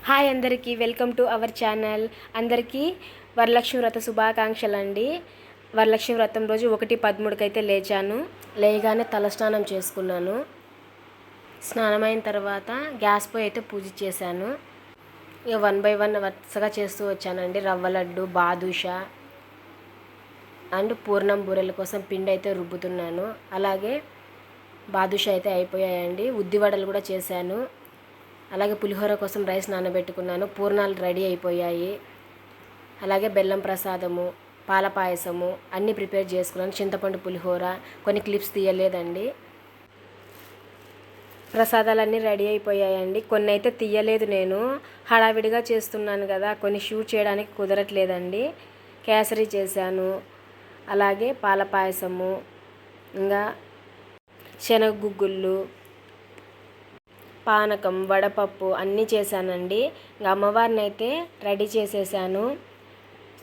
Hi అందరికీ welcome to our channel. అందరికీ వరలక్ష్మి వ్రత శుభాకాంక్షలు అండి. వరలక్ష్మి వ్రతం రోజు 1:13కి అయితే లేచాను. లేయగానే తలస్నానం చేసుకున్నాను. స్నానమైన తర్వాత గ్యాస్ పొయ్యి అయితే పూజ చేశాను. ఇక 1 by 1 వరుసగా చేస్తూ వచ్చానండి. రవ్వ లడ్డు, బాదుషా అండ్ పూర్ణం బూరెల కోసం పిండి అయితే రుబ్బుతున్నాను. అలాగే బాదుషా అయితే అయిపోయాయండి. ఉద్దివడలు కూడా చేశాను. అలాగే పులిహోర కోసం రైస్ నానబెట్టుకున్నాను. పూర్ణాలు రెడీ అయిపోయాయి. అలాగే బెల్లం ప్రసాదము, పాల పాయసము అన్నీ ప్రిపేర్ చేసుకున్నాను. చింతపండు పులిహోర, కొన్ని క్లిప్స్ తీయలేదండి. ప్రసాదాలన్నీ రెడీ అయిపోయాయండి. కొన్ని అయితే తీయలేదు, నేను హడావిడిగా చేస్తున్నాను కదా, కొన్ని షూట్ చేయడానికి కుదరట్లేదండి. కేసరి చేశాను, అలాగే పాల పాయసము, ఇంకా శనగ గుగ్గుళ్ళు, పానకం, వడపప్పు అన్నీ చేశానండి. ఇంకా అమ్మవారిని అయితే రెడీ చేసేసాను.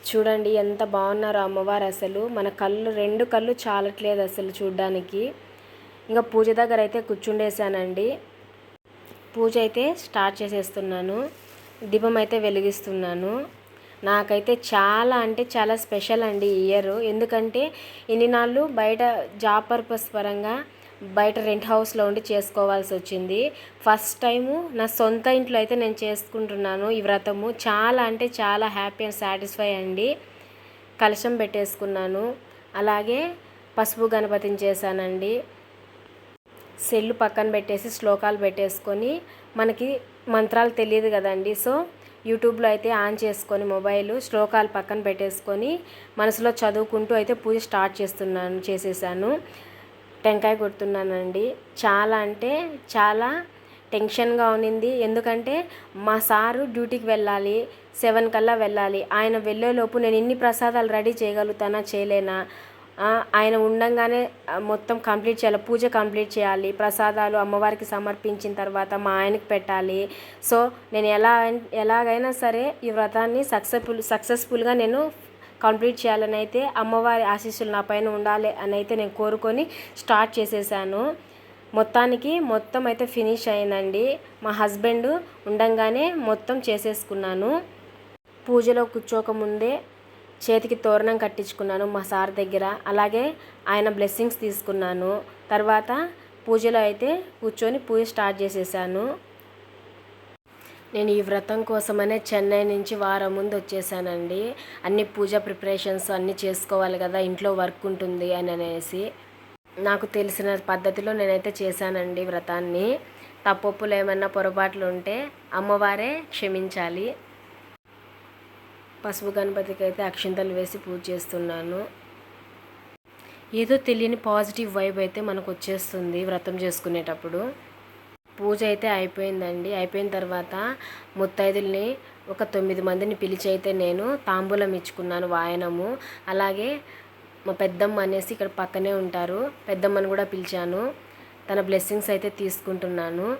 చూడండి ఎంత బాగున్నారో అమ్మవారు. అసలు మన రెండు కళ్ళు చాలట్లేదు అసలు చూడ్డానికి. ఇంకా పూజ దగ్గర అయితే కూర్చుండేసానండి. పూజ అయితే స్టార్ట్ చేసేస్తున్నాను. దీపం అయితే వెలిగిస్తున్నాను. నాకైతే చాలా అంటే చాలా స్పెషల్ అండి ఈ ఇయర్. ఎందుకంటే ఇన్ని నాళ్ళు బయట జాబ్ పర్పస్ పరంగా బయట రెంట్ హౌస్లో ఉండి చేసుకోవాల్సి వచ్చింది. ఫస్ట్ టైము నా సొంత ఇంట్లో అయితే నేను చేసుకుంటున్నాను ఈ వ్రతము. చాలా అంటే చాలా హ్యాపీ అండ్ సాటిస్ఫై అండి. కలశం పెట్టేసుకున్నాను. అలాగే పసుపు గణపతిని చేశానండి. సెల్లు పక్కన పెట్టేసి శ్లోకాలు పెట్టేసుకొని, మనకి మంత్రాలు తెలియదు కదండి, సో యూట్యూబ్లో అయితే ఆన్ చేసుకొని మొబైల్ శ్లోకాలు పక్కన పెట్టేసుకొని మనసులో చదువుకుంటూ అయితే పూజ స్టార్ట్ చేసేసాను. టెంకాయ కొడుతున్నానండి. చాలా అంటే చాలా టెన్షన్గా ఉన్నింది. ఎందుకంటే మా సారు డ్యూటీకి వెళ్ళాలి, 7 కల్లా వెళ్ళాలి. ఆయన వెళ్ళేలోపు నేను ఇన్ని ప్రసాదాలు రెడీ చేయగలుగుతానా చేయలేనా, ఆయన ఉండంగానే మొత్తం కంప్లీట్ చేయాలి, పూజ కంప్లీట్ చేయాలి, ప్రసాదాలు అమ్మవారికి సమర్పించిన తర్వాత మా ఆయనకి పెట్టాలి. సో నేను ఎలాగైనా సరే ఈ వ్రతాన్ని సక్సెస్ఫుల్గా నేను కంప్లీట్ చేయాలని అయితే అమ్మవారి ఆశీస్సులు నా పైన ఉండాలి అని అయితే నేను కోరుకొని స్టార్ట్ చేసేసాను. మొత్తం అయితే ఫినిష్ అయిందండి. మా హస్బెండ్ ఉండంగానే మొత్తం చేసేసుకున్నాను. పూజలో కూర్చోకముందే చేతికి తోరణం కట్టించుకున్నాను మా సార్ దగ్గర. అలాగే ఆయన బ్లెస్సింగ్స్ తీసుకున్నాను. తర్వాత పూజలో అయితే కూర్చొని పూజ స్టార్ట్ చేసేసాను. నేను ఈ వ్రతం కోసమనే చెన్నై నుంచి వారం ముందు వచ్చేసానండి. అన్ని పూజ ప్రిపరేషన్స్ అన్నీ చేసుకోవాలి కదా, ఇంట్లో వర్క్ ఉంటుంది అని అనేసి నాకు తెలిసిన పద్ధతిలో నేనైతే చేశానండి వ్రతాన్ని. తప్పొప్పులు ఏమన్నా పొరపాట్లు ఉంటే అమ్మవారే క్షమించాలి. పసుపు గణపతికి అయితే అక్షింతలు వేసి పూజ చేస్తున్నాను. ఏదో తెలియని పాజిటివ్ వైబ్ అయితే మనకు వచ్చేస్తుంది వ్రతం చేసుకునేటప్పుడు. పూజ అయితే అయిపోయిందండి. అయిపోయిన తర్వాత ముత్తైదుల్ని ఒక 9 మందిని పిలిచి అయితే నేను తాంబూలం ఇచ్చుకున్నాను, వాయనము. అలాగే మా పెద్దమ్మ అనేసి ఇక్కడ పక్కనే ఉంటారు, పెద్దమ్మని కూడా పిలిచాను. తన బ్లెస్సింగ్స్ అయితే తీసుకుంటున్నాను.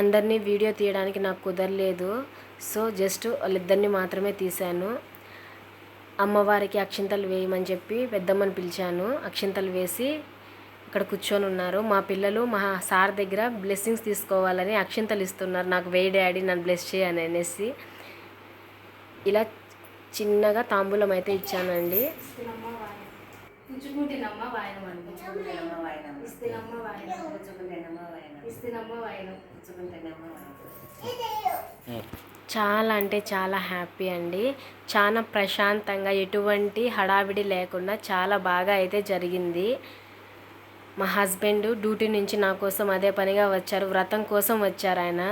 అందరినీ వీడియో తీయడానికి నాకు కుదరలేదు, సో జస్ట్ వాళ్ళిద్దరిని మాత్రమే తీశాను. అమ్మవారికి అక్షింతలు వేయమని చెప్పి పెద్దమ్మని పిలిచాను. అక్షింతలు వేసి ఇక్కడ కూర్చొని ఉన్నారు. మా పిల్లలు మా సార్ దగ్గర బ్లెస్సింగ్స్ తీసుకోవాలని అక్షింతలు ఇస్తున్నారు. నాకు వేయి డాడీ నన్ను బ్లెస్ చేయని అనేసి ఇలా చిన్నగా తాంబూలం అయితే ఇచ్చానండి. చాలా అంటే చాలా హ్యాపీ అండి. చాలా ప్రశాంతంగా, ఎటువంటి హడావిడి లేకుండా చాలా బాగా అయితే జరిగింది. మా హస్బెండ్ డ్యూటీ నుంచి నా కోసం అదే పనిగా వచ్చారు. వ్రతం కోసం వచ్చారు ఆయన.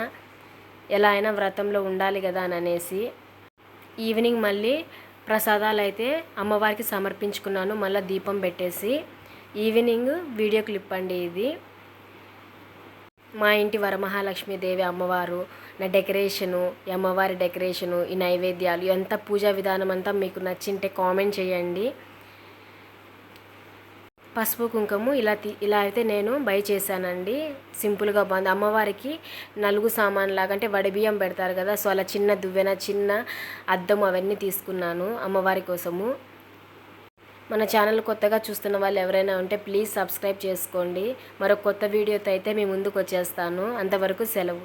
ఎలా అయినా వ్రతంలో ఉండాలి కదా అని అనేసి. ఈవినింగ్ మళ్ళీ ప్రసాదాలు అయితే అమ్మవారికి సమర్పించుకున్నాను, మళ్ళీ దీపం పెట్టేసి. ఈవినింగ్ వీడియో క్లిప్ అండి ఇది. మా ఇంటి వరమహాలక్ష్మీదేవి అమ్మవారు, నా డెకరేషను, ఈ అమ్మవారి డెకరేషను, ఈ నైవేద్యాలు, ఎంత పూజా విధానం అంతా మీకు నచ్చింటే కామెంట్ చేయండి. పసుపు కుంకుమ ఇలా అయితే నేను బై చేశానండి. సింపుల్గా బాగుంది. అమ్మవారికి నలుగు సామాన్ లాగా, అంటే వడిబియ్యం పెడతారు కదా, సో అలా చిన్న దువ్వెన, చిన్న అద్దం అవన్నీ తీసుకున్నాను అమ్మవారి కోసము. మన ఛానల్ కొత్తగా చూస్తున్న వాళ్ళు ఎవరైనా ఉంటే ప్లీజ్ సబ్స్క్రైబ్ చేసుకోండి. మరో కొత్త వీడియోతో అయితే మీ ముందుకు వచ్చేస్తాను. అంతవరకు సెలవు.